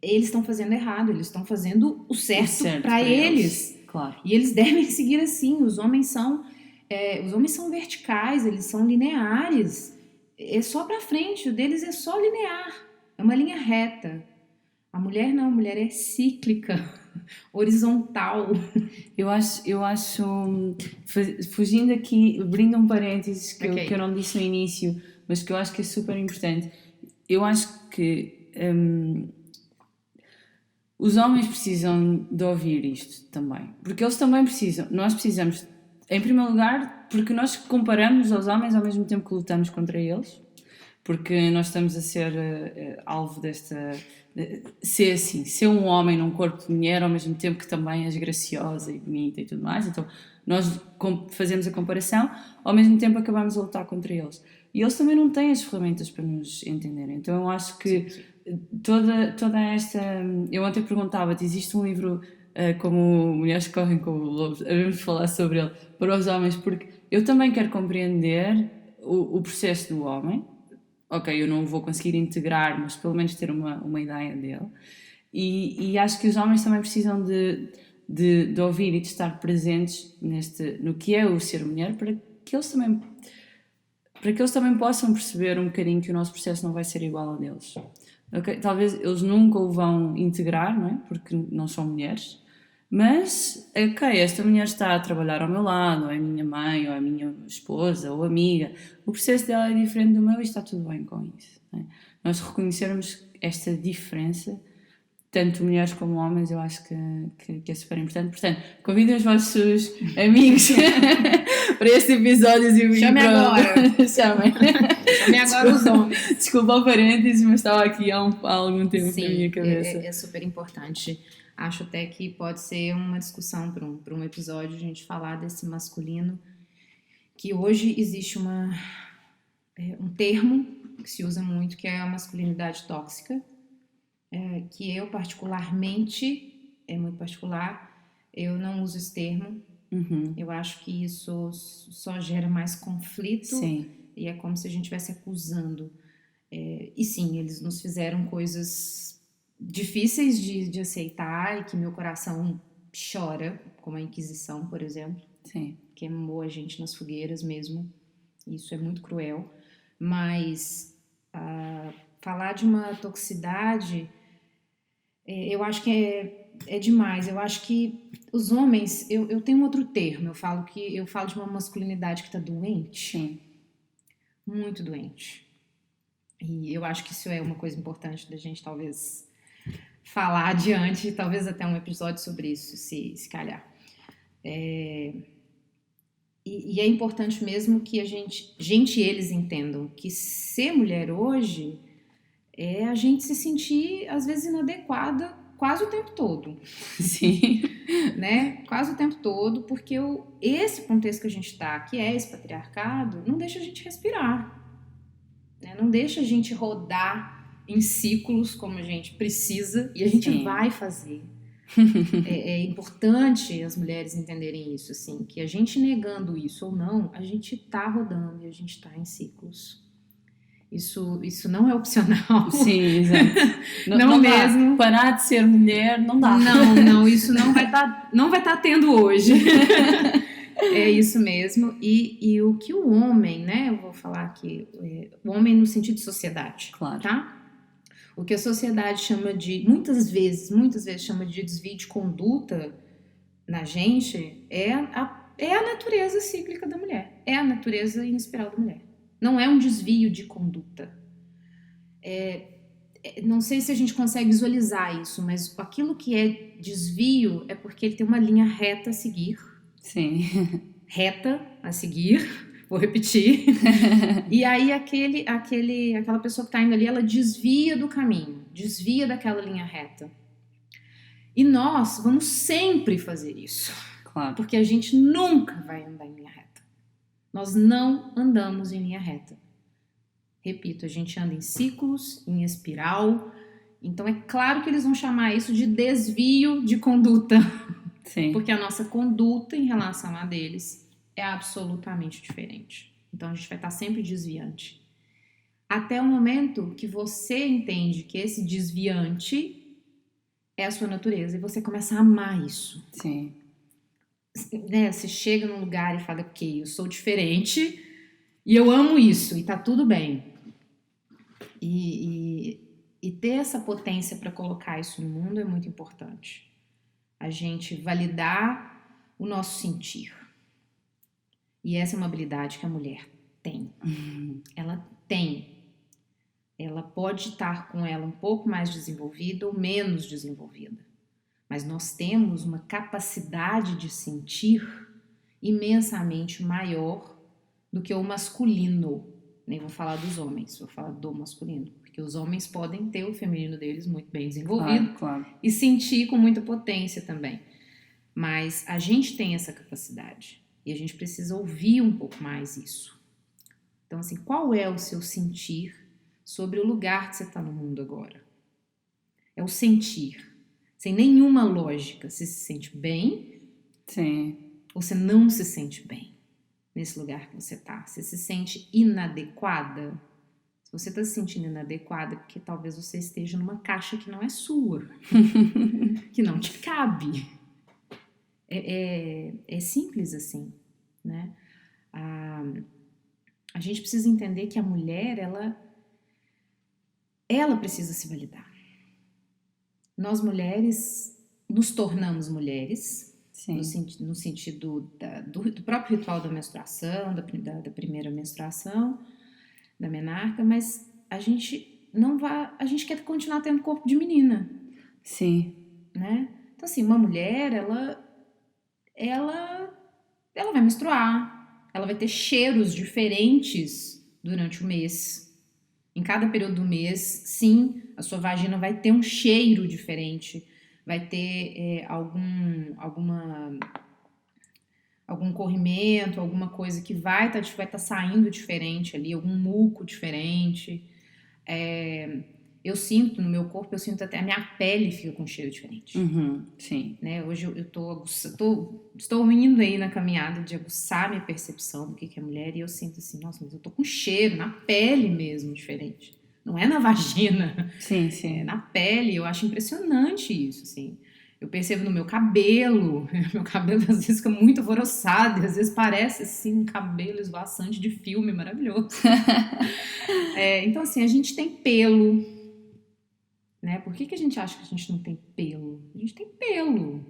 eles estão fazendo errado, eles estão fazendo o certo para eles. Claro. E eles devem seguir assim. Os homens são verticais, eles são lineares. É só para frente, o deles é só linear. É uma linha reta. A mulher não, a mulher é cíclica, horizontal. Eu acho fugindo aqui, abrindo um parênteses que eu não disse no início, mas que eu acho que é super importante. Eu acho que os homens precisam de ouvir isto também, porque eles também precisam. Nós precisamos, em primeiro lugar, porque nós comparamos aos homens ao mesmo tempo que lutamos contra eles, porque nós estamos a ser alvo desta... ser um homem num corpo de mulher ao mesmo tempo que também és graciosa e bonita e tudo mais. Então nós fazemos a comparação, ao mesmo tempo acabamos a lutar contra eles. E eles também não têm as ferramentas para nos entenderem. Então eu acho que toda esta... Eu ontem perguntava-te, existe um livro como Mulheres que Correm como Lobos, vamos falar sobre ele, para os homens, porque eu também quero compreender o processo do homem. Ok, eu não vou conseguir integrar, mas pelo menos ter uma ideia dele. E acho que os homens também precisam de ouvir e de estar presentes no que é o ser mulher, para que eles também possam perceber um bocadinho que o nosso processo não vai ser igual ao deles. Okay? Talvez eles nunca o vão integrar, não é? Porque não são mulheres. Mas, ok, esta mulher está a trabalhar ao meu lado, ou é a minha mãe, ou é a minha esposa, ou amiga. O processo dela é diferente do meu e está tudo bem com isso. Né? Nós reconhecermos esta diferença, tanto mulheres como homens, eu acho que é super importante. Portanto, convidem os vossos amigos para este episódio. Chame agora. Chame agora os homens. Desculpa o parênteses, mas estava aqui há algum tempo Sim, na minha cabeça. É super importante. Acho até que pode ser uma discussão para um episódio, a gente falar desse masculino, que hoje existe um termo que se usa muito, que é a masculinidade tóxica, que eu particularmente, é muito particular, eu não uso esse termo. Eu acho que isso só gera mais conflito. Sim. E é como se a gente estivesse acusando. E sim, eles nos fizeram coisas difíceis de aceitar e que meu coração chora, como a Inquisição, por exemplo. Sim. Queimou a gente nas fogueiras mesmo. Isso é muito cruel. Mas falar de uma toxicidade, eu acho que é demais. Eu acho que os homens, eu tenho um outro termo, eu falo de uma masculinidade que está doente. Sim. Muito doente. E eu acho que isso é uma coisa importante da gente talvez falar adiante, talvez até um episódio sobre isso, se calhar. E é importante mesmo que gente e eles entendam que ser mulher hoje é a gente se sentir, às vezes, inadequada quase o tempo todo. Sim. Né? Quase o tempo todo, porque esse contexto que a gente está, que é esse patriarcado, não deixa a gente respirar. Né? Não deixa a gente rodar em ciclos como a gente precisa e a gente vai fazer. É importante as mulheres entenderem isso, assim, que a gente negando isso ou não, a gente tá rodando e a gente tá em ciclos. Isso não é opcional. Sim, exato. Não mesmo. Parar de ser mulher não dá. Não, isso não vai estar tendo hoje. É isso mesmo. E o que o homem, né? Eu vou falar aqui, o homem no sentido de sociedade, claro. Tá? O que a sociedade chama de, muitas vezes chama de desvio de conduta na gente, é a natureza cíclica da mulher. É a natureza em espiral da mulher. Não é um desvio de conduta. Não sei se a gente consegue visualizar isso, mas aquilo que é desvio é porque ele tem uma linha reta a seguir. Sim. Reta a seguir. Vou repetir. E aí aquela pessoa que está indo ali, ela desvia do caminho, desvia daquela linha reta. E nós vamos sempre fazer isso. Claro. Porque a gente nunca vai andar em linha reta. Nós não andamos em linha reta. Repito, a gente anda em ciclos, em espiral. Então é claro que eles vão chamar isso de desvio de conduta. Sim. Porque a nossa conduta em relação a deles é absolutamente diferente. Então a gente vai estar sempre desviante. Até o momento que você entende que esse desviante é a sua natureza e você começa a amar isso. Sim. Né? Você chega num lugar e fala, ok, eu sou diferente e eu amo isso e tá tudo bem. E ter essa potência para colocar isso no mundo é muito importante. A gente validar o nosso sentir. E essa é uma habilidade que a mulher tem. Ela tem. Ela pode estar com ela um pouco mais desenvolvida ou menos desenvolvida. Mas nós temos uma capacidade de sentir imensamente maior do que o masculino. Nem vou falar dos homens, vou falar do masculino. Porque os homens podem ter o feminino deles muito bem desenvolvido. Claro. E sentir com muita potência também. Mas a gente tem essa capacidade. E a gente precisa ouvir um pouco mais isso. Então, assim, qual é o seu sentir sobre o lugar que você está no mundo agora? É o sentir. Sem nenhuma lógica. Você se sente bem? Sim. Ou você não se sente bem nesse lugar que você está? Você se sente inadequada? Se você está se sentindo inadequada, é porque talvez você esteja numa caixa que não é sua. Que não te cabe. É simples assim, né? A gente precisa entender que a mulher, ela precisa se validar. Nós mulheres nos tornamos mulheres, no sentido do próprio ritual da menstruação, da primeira menstruação, da menarca, mas a gente quer continuar tendo corpo de menina. Sim. Né? Então, assim, uma mulher, ela vai menstruar, ela vai ter cheiros diferentes durante o mês. Em cada período do mês, sim, a sua vagina vai ter um cheiro diferente, vai ter algum corrimento, alguma coisa que vai estar saindo diferente ali, algum muco diferente. Eu sinto no meu corpo, até a minha pele fica com um cheiro diferente. Sim. Né? Hoje eu estou indo aí na caminhada de aguçar minha percepção do que é mulher e eu sinto assim, nossa, mas eu tô com cheiro na pele mesmo diferente. Não é na vagina. Sim. É na pele. Eu acho impressionante isso, assim. Eu percebo no meu cabelo. Meu cabelo às vezes fica muito alvoroçado, às vezes parece assim um cabelo esvoaçante de filme maravilhoso. Então, assim, a gente tem pelo, né? Por que a gente acha que a gente não tem pelo? A gente tem pelo.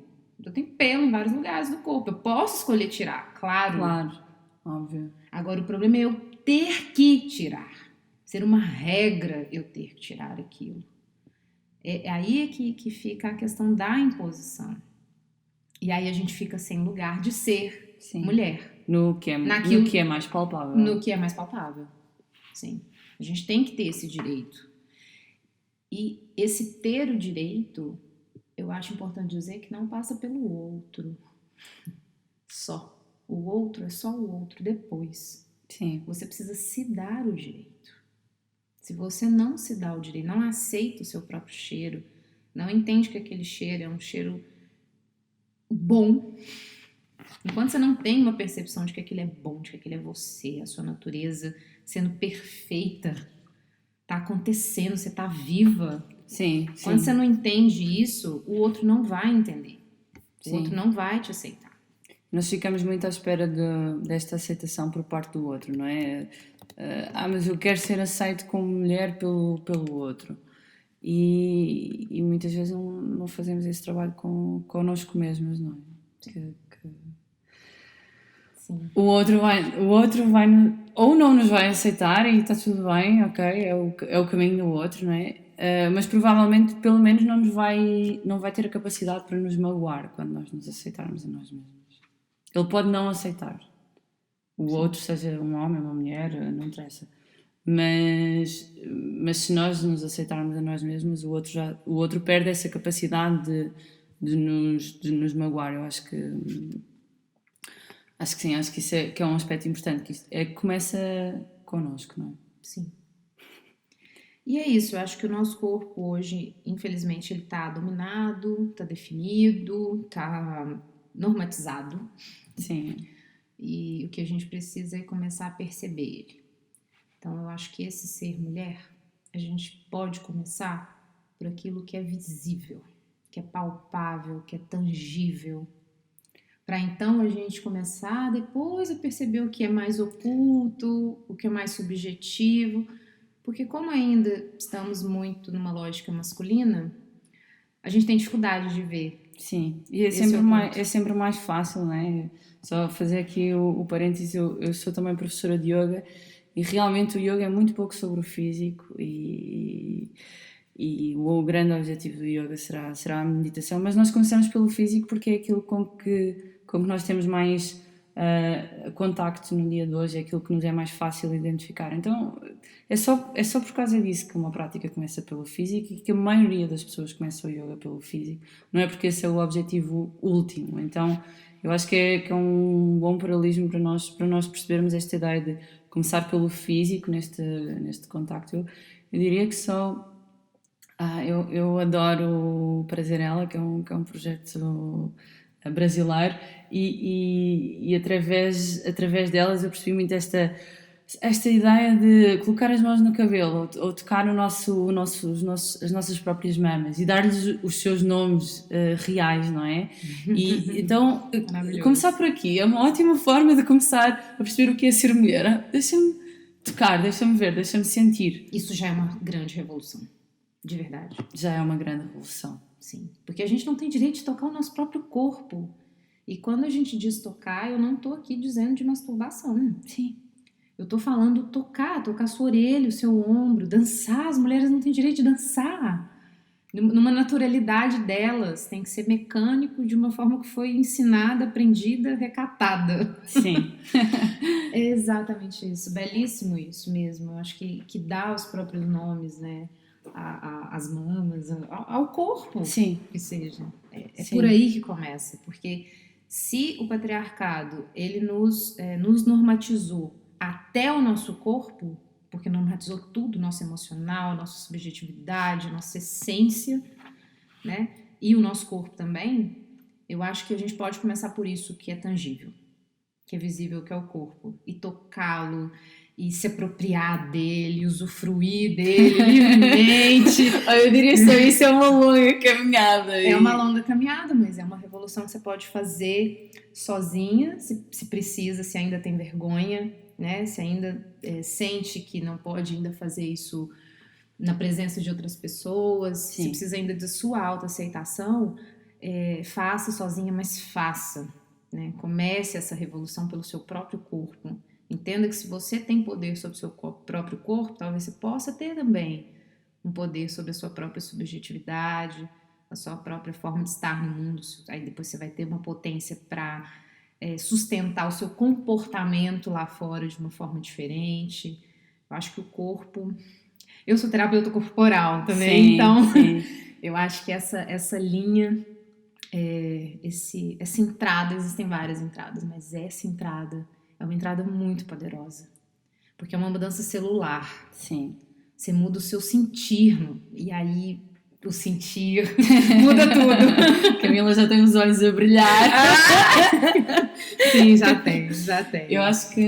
Eu tenho pelo em vários lugares do corpo. Eu posso escolher tirar, claro. Claro, óbvio. Agora, o problema é eu ter que tirar. Ser uma regra eu ter que tirar aquilo. É aí que fica a questão da imposição. E aí a gente fica sem lugar de ser mulher. No que é mais palpável. No que é mais palpável, sim. A gente tem que ter esse direito. E esse ter o direito, eu acho importante dizer que não passa pelo outro. Só. O outro é só o outro depois. Sim. Você precisa se dar o direito. Se você não se dá o direito, não aceita o seu próprio cheiro, não entende que aquele cheiro é um cheiro bom, enquanto você não tem uma percepção de que aquilo é bom, de que aquilo é você, a sua natureza sendo perfeita, tá acontecendo, você tá viva. Sim. Quando você não entende isso, o outro não vai entender. O outro não vai te aceitar. Nós ficamos muito à espera desta aceitação por parte do outro, não é? Mas eu quero ser aceito como mulher pelo outro. E muitas vezes não fazemos esse trabalho connosco mesmos, não é? Sim. O outro vai ou não nos vai aceitar e está tudo bem, ok, é o caminho do outro, não é? Mas provavelmente, pelo menos, não vai ter a capacidade para nos magoar quando nós nos aceitarmos a nós mesmos. Ele pode não aceitar. O outro, seja um homem, uma mulher, não interessa. Mas se nós nos aceitarmos a nós mesmos, o outro perde essa capacidade de nos magoar. Eu acho que sim, acho que isso que é um aspecto importante, que começa connosco, não é? Sim. E é isso, eu acho que o nosso corpo hoje, infelizmente, ele tá dominado, tá definido, tá normatizado. Sim. E o que a gente precisa é começar a perceber ele. Então, eu acho que esse ser mulher, a gente pode começar por aquilo que é visível, que é palpável, que é tangível. Para então a gente começar depois a perceber o que é mais oculto, o que é mais subjetivo. Porque como ainda estamos muito numa lógica masculina, a gente tem dificuldade de ver. Sim, e é sempre mais fácil, não é? Só fazer aqui o parênteses, eu sou também professora de yoga e realmente o yoga é muito pouco sobre o físico e o grande objetivo do yoga será a meditação, mas nós começamos pelo físico porque é aquilo com que nós temos mais contacto no dia de hoje, é aquilo que nos é mais fácil identificar. Então é só por causa disso que uma prática começa pelo físico e que a maioria das pessoas começa o yoga pelo físico, não é porque esse é o objetivo último. Então eu acho que é um bom paralelismo para nós percebermos esta ideia de começar pelo físico neste contacto. Eu diria que só eu adoro o Prazerela, que é um projeto brasileiro e através delas eu percebi muito esta ideia de colocar as mãos no cabelo ou tocar as nossas próprias mamas e dar-lhes os seus nomes reais, não é? E então começar por aqui é uma ótima forma de começar a perceber o que é ser mulher. Deixa-me tocar, deixa-me ver, deixa-me sentir. Isso já é uma grande revolução, de verdade. Já é uma grande revolução. Sim, porque a gente não tem direito de tocar o nosso próprio corpo. E quando a gente diz tocar, eu não tô aqui dizendo de masturbação. Sim. Eu tô falando tocar sua orelha, o seu ombro, dançar. As mulheres não têm direito de dançar. Numa naturalidade delas, tem que ser mecânico de uma forma que foi ensinada, aprendida, recatada. Sim. É exatamente isso, belíssimo isso mesmo. Eu acho que dá os próprios nomes, né? As mamas, ao corpo. Sim. Que seja. É por aí que começa, porque se o patriarcado ele nos normatizou até o nosso corpo, porque normatizou tudo, nosso emocional, nossa subjetividade, nossa essência, né? E o nosso corpo também, eu acho que a gente pode começar por isso que é tangível, que é visível, que é o corpo, e tocá-lo, e se apropriar dele, usufruir dele livremente. Eu diria que isso é uma longa caminhada. É uma longa caminhada, mas é uma revolução que você pode fazer sozinha, se precisa, se ainda tem vergonha, né? Se ainda sente que não pode ainda fazer isso na presença de outras pessoas, se precisa ainda de sua autoaceitação, faça sozinha, mas faça, né? Comece essa revolução pelo seu próprio corpo. Entenda que se você tem poder sobre o seu próprio corpo, talvez você possa ter também um poder sobre a sua própria subjetividade, a sua própria forma de estar no mundo. Aí depois você vai ter uma potência para sustentar o seu comportamento lá fora de uma forma diferente. Eu acho que o corpo... Eu sou terapeuta corporal também, então eu acho que essa linha, essa entrada, existem várias entradas, mas essa entrada é uma entrada muito poderosa, porque é uma mudança celular. Sim. Você muda o seu sentir, e aí o sentir muda tudo. Camila já tem os olhos a brilhar. Sim, já tem. Eu acho que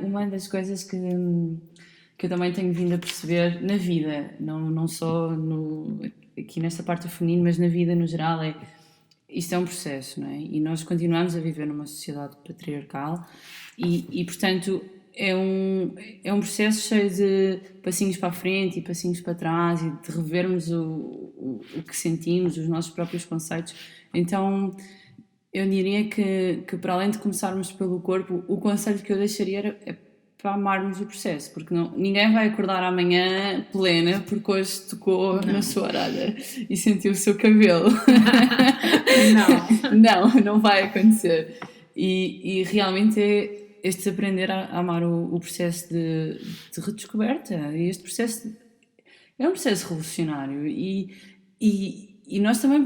uma das coisas que eu também tenho vindo a perceber na vida, não só aqui nesta parte do feminino, mas na vida no geral, isto é um processo, não é? E nós continuamos a viver numa sociedade patriarcal e portanto, é um processo cheio de passinhos para a frente e passinhos para trás e de revermos o que sentimos, os nossos próprios conceitos. Então, eu diria que para além de começarmos pelo corpo, o conselho que eu deixaria é para amarmos o processo, porque ninguém vai acordar amanhã plena porque hoje tocou na sua orelha e sentiu o seu cabelo. Não vai acontecer. E realmente é este aprender a amar o processo de redescoberta. E este processo é um processo revolucionário e nós também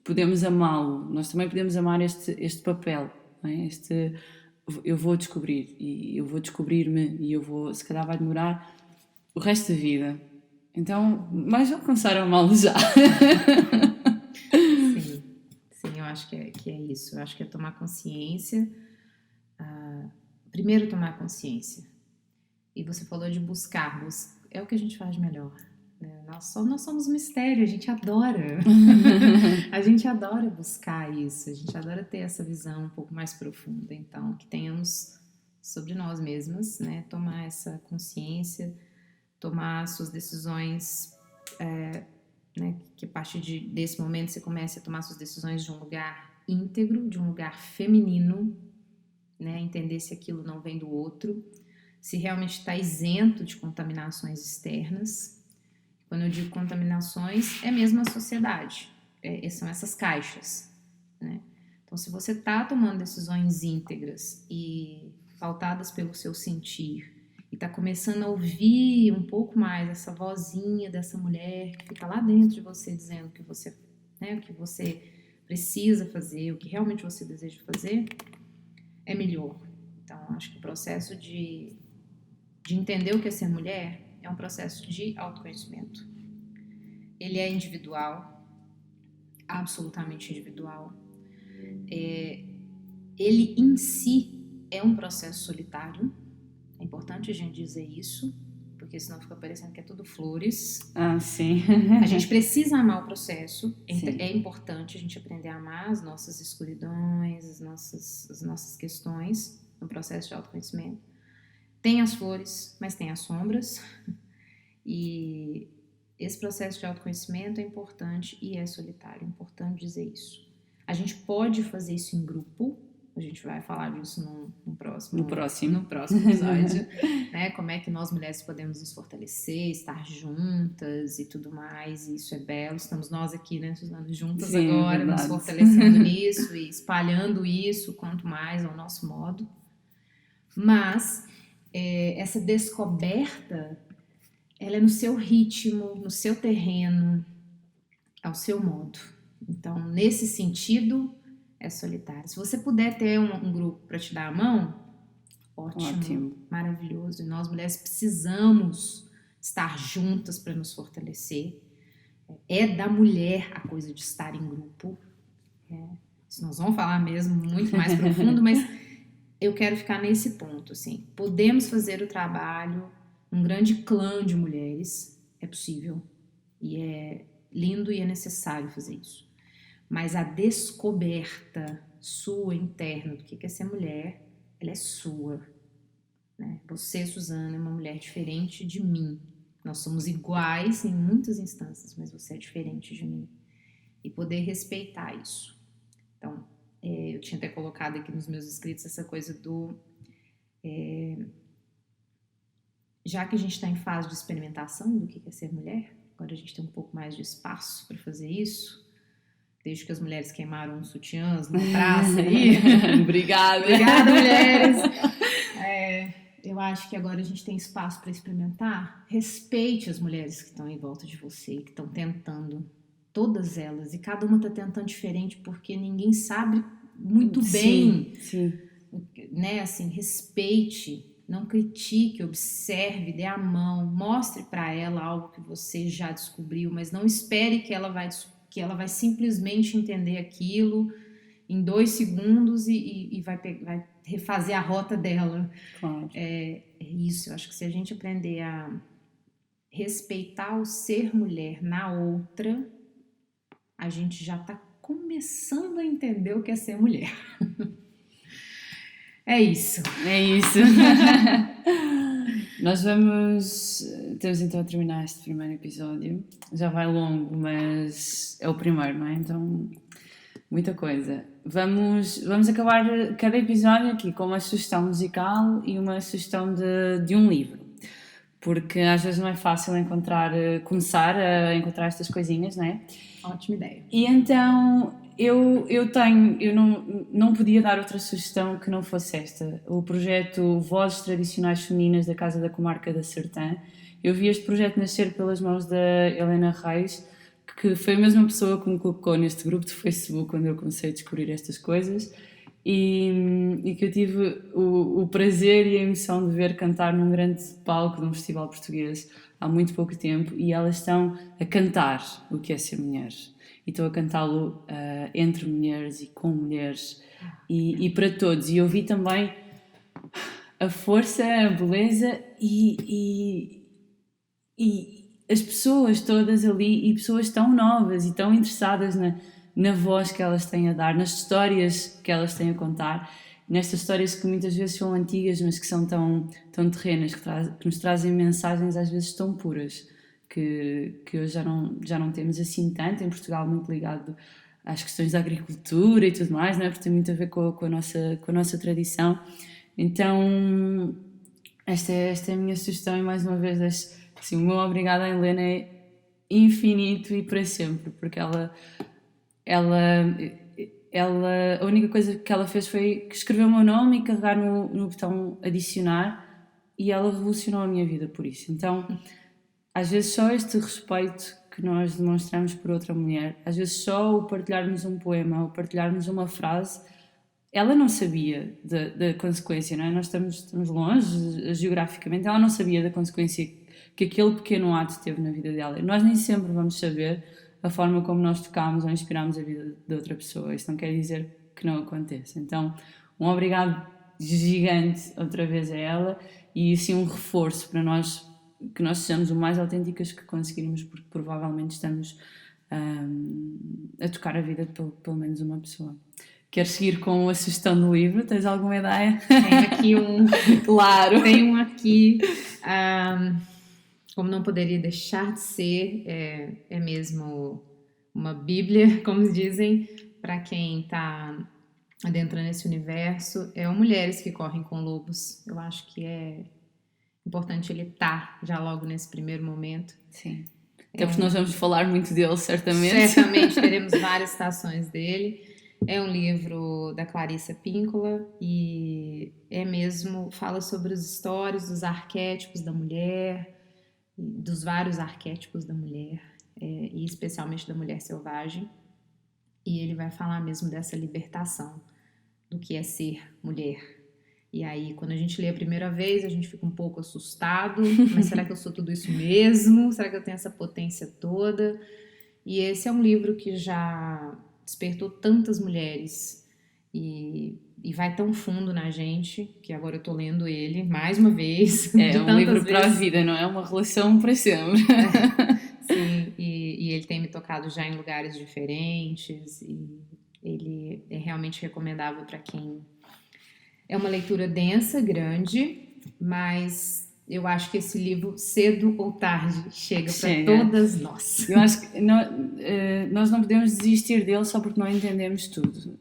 podemos amá-lo, nós também podemos amar este papel, não é? Eu vou descobrir e eu vou descobrir-me e eu vou, se calhar vai demorar o resto da vida, então mas vou começar a amá-lo já. Sim, eu acho que é isso. Eu acho que é tomar consciência. Primeiro tomar consciência, e você falou de buscar, é o que a gente faz melhor, né? Nós somos mistério, a gente adora a gente adora buscar isso, a gente adora ter essa visão um pouco mais profunda. Então, que tenhamos sobre nós mesmas, né? Tomar essa consciência, tomar suas decisões, né? Que a partir desse momento você comece a tomar suas decisões de um lugar íntegro, de um lugar feminino, né? Entender se aquilo não vem do outro, se realmente está isento de contaminações externas. Quando eu digo contaminações, é mesmo a sociedade, são essas caixas, né? Então, se você está tomando decisões íntegras e pautadas pelo seu sentir, e está começando a ouvir um pouco mais essa vozinha dessa mulher que fica lá dentro de você dizendo que você, né, o que você precisa fazer, o que realmente você deseja fazer, é melhor. Então, acho que o processo de entender o que é ser mulher é um processo de autoconhecimento. Ele é individual, absolutamente individual. Ele em si é um processo solitário. É importante a gente dizer isso, porque senão fica parecendo que é tudo flores. Sim. A gente precisa amar o processo. É importante a gente aprender a amar as nossas escuridões, as nossas questões no processo de autoconhecimento. Tem as flores, mas tem as sombras. E esse processo de autoconhecimento é importante e é solitário. É importante dizer isso. A gente pode fazer isso em grupo. A gente vai falar disso no próximo episódio, né? Como é que nós mulheres podemos nos fortalecer, estar juntas e tudo mais. E isso é belo. Estamos nós aqui, né, Suzana, juntas agora, nos fortalecendo nisso e espalhando isso quanto mais ao nosso modo. Mas essa descoberta, ela é no seu ritmo, no seu terreno, ao seu modo. Então, nesse sentido, é solitário. Se você puder ter um grupo para te dar a mão, ótimo, maravilhoso. E nós mulheres precisamos estar juntas para nos fortalecer. É da mulher a coisa de estar em grupo. Isso nós vamos falar mesmo muito mais profundo, mas eu quero ficar nesse ponto, assim. Podemos fazer o trabalho, um grande clã de mulheres, é possível. E é lindo e é necessário fazer isso. Mas a descoberta sua interna do que é ser mulher, ela é sua, né? Você, Suzana, é uma mulher diferente de mim. Nós somos iguais em muitas instâncias, mas você é diferente de mim. E poder respeitar isso. Então, eu tinha até colocado aqui nos meus escritos essa coisa do... já que a gente está em fase de experimentação do que é ser mulher, agora a gente tem um pouco mais de espaço para fazer isso, desde que as mulheres queimaram os sutiãs na praça aí. Obrigada. Obrigada, mulheres. Eu acho que agora a gente tem espaço para experimentar. Respeite as mulheres que estão em volta de você, que estão tentando, todas elas, e cada uma está tentando diferente, porque ninguém sabe muito bem. Sim. Né? Assim, respeite, não critique, observe, dê a mão, mostre para ela algo que você já descobriu, mas não espere que ela vai simplesmente entender aquilo em 2 segundos e vai refazer a rota dela. Claro. É isso, eu acho que se a gente aprender a respeitar o ser mulher na outra, a gente já está começando a entender o que é ser mulher. É isso. Nós temos então a terminar este primeiro episódio. Já vai longo, mas é o primeiro, não é? Então, muita coisa. Vamos acabar cada episódio aqui com uma sugestão musical e uma sugestão de um livro. Porque às vezes não é fácil começar a encontrar estas coisinhas, não é? Ótima ideia. E então eu não podia dar outra sugestão que não fosse esta. O projeto Vozes Tradicionais Femininas da Casa da Comarca da Sertã. Eu vi este projeto nascer pelas mãos da Helena Reis, que foi a mesma pessoa que me colocou neste grupo de Facebook quando eu comecei a descobrir estas coisas, e que eu tive o prazer e a emoção de ver cantar num grande palco de um festival português há muito pouco tempo, e elas estão a cantar o que é ser mulher. E estou a cantá-lo entre mulheres e com mulheres e para todos. E eu vi também a força, a beleza e as pessoas todas ali, e pessoas tão novas e tão interessadas na voz que elas têm a dar, nas histórias que elas têm a contar, nestas histórias que muitas vezes são antigas, mas que são tão terrenas, que nos trazem mensagens às vezes tão puras, que hoje já não temos assim tanto em Portugal, muito ligado às questões da agricultura e tudo mais, não é? Porque tem muito a ver com a nossa tradição. Então esta é a minha sugestão, e mais uma vez assim, o meu obrigado à Helena é infinito e para sempre, porque ela a única coisa que ela fez foi escrever o meu nome e carregar no botão adicionar, e ela revolucionou a minha vida por isso. Então, às vezes só este respeito que nós demonstramos por outra mulher, às vezes só o partilharmos um poema ou partilharmos uma frase, ela não sabia da consequência, não é? Nós estamos longe geograficamente, ela não sabia da consequência que aquele pequeno ato teve na vida dela. Nós nem sempre vamos saber a forma como nós tocámos ou inspirámos a vida de outra pessoa. Isso não quer dizer que não aconteça. Então, um obrigado gigante outra vez a ela, e assim um reforço para nós, que nós sejamos o mais autênticas que conseguirmos, porque provavelmente estamos a tocar a vida de pelo menos uma pessoa. Queres seguir com a sugestão do livro? Tens alguma ideia? Tenho aqui um. Claro! Tenho um aqui. Como não poderia deixar de ser, é mesmo uma bíblia, como dizem, para quem está adentrando nesse universo. É o Mulheres que Correm com Lobos. Eu acho que é importante ele estar já logo nesse primeiro momento. Sim. Até porque nós vamos falar muito dele, certamente. Certamente teremos várias citações dele. É um livro da Clarissa Píncola e fala sobre as histórias dos arquétipos da mulher, dos vários arquétipos da mulher, e especialmente da mulher selvagem. E ele vai falar mesmo dessa libertação do que é ser mulher. E aí, quando a gente lê a primeira vez, a gente fica um pouco assustado, mas será que eu sou tudo isso mesmo? Será que eu tenho essa potência toda? E esse é um livro que já despertou tantas mulheres E vai tão fundo na gente que agora eu tô lendo ele mais uma vez. É de um tantas livro para a vezes. vida, não é uma relação para sempre. Sim, e ele tem me tocado já em lugares diferentes e ele é realmente recomendável para quem... É uma leitura densa, grande, mas eu acho que esse livro, cedo ou tarde, chega para todas nós. Eu acho que nós não podemos desistir dele só porque não entendemos tudo.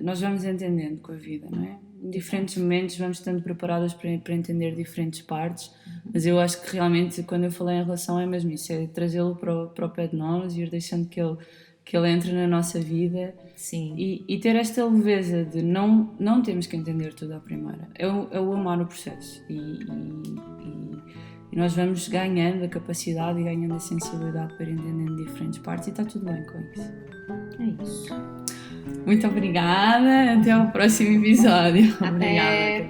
Nós vamos entendendo com a vida, não é? Em diferentes momentos vamos estando preparadas para entender diferentes partes, mas eu acho que realmente quando eu falei em relação é mesmo isso, é trazê-lo para o pé de nós e ir deixando que ele entre na nossa vida. Sim. E ter esta leveza de não temos que entender tudo à primeira, é o amar o processo e nós vamos ganhando a capacidade e ganhando a sensibilidade para ir entendendo diferentes partes e está tudo bem com isso. É isso. Muito obrigada, até ao próximo episódio. Até. Obrigada.